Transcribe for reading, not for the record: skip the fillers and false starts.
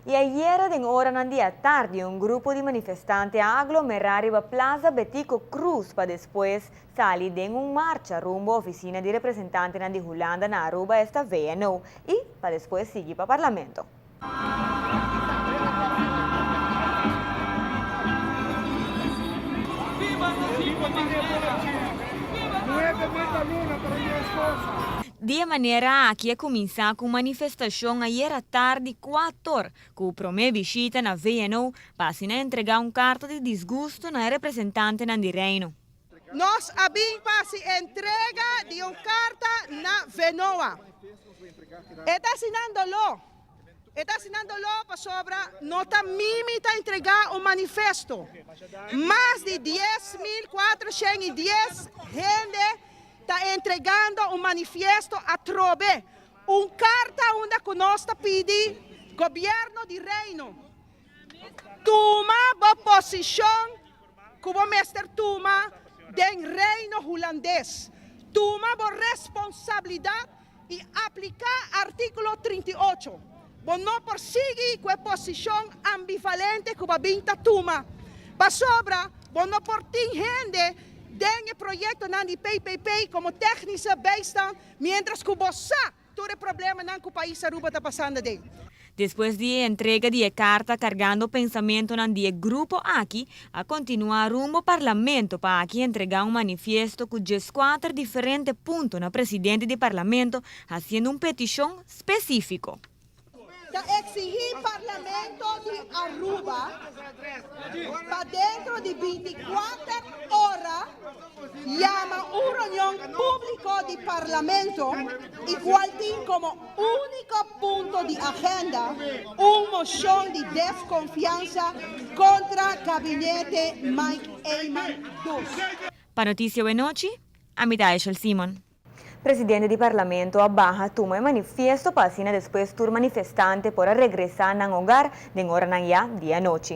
E ieri in ora a tardi un gruppo di manifestanti aglomerati a Plaza Betico Cruz para después salir en una marcha rumbo a oficina di rappresentanti di Holanda na Aruba esta VNO y para después seguir para Parlamento. De maneira aqui a começar com manifestação ayer à tarde 4 que promete visita na VNO para entregar carta de desgosto na representante do reino. Nós abimos se entrega de uma carta na VNOA. Está assinando-lo para sobra, nota mimita entregar manifesto. Mais de 10.410 gente está entregando manifesto a Trobe. Carta onde conosco pede governo de reino. Toma a posição como mestre toma do reino holandês. Toma a responsabilidade e aplicar artículo 38. Não persegue com a posição ambivalente que a binta toma. Para sobra, não portem gente desse projeto na PPP como técnica besta, mientras que você todo problema que o país Aruba está passando de. Depois de entrega de carta cargando pensamento de grupo aqui, a continuar rumo ao parlamento para aqui entregar manifesto com 4 diferentes pontos na presidente do parlamento, fazendo petição específico. Exigir parlamento de Aruba para dentro de 24 horas llama una reunión pública de parlamento igual tiene como único punto de agenda una moción de desconfianza contra el gabinete Mike Eyman II. Para Notícia Boa Noite, Amida Eshel Simon. Presidente do Parlamento a Baja toma manifesto para depois tur manifestante para regressar ao hogar de hora na dia noite.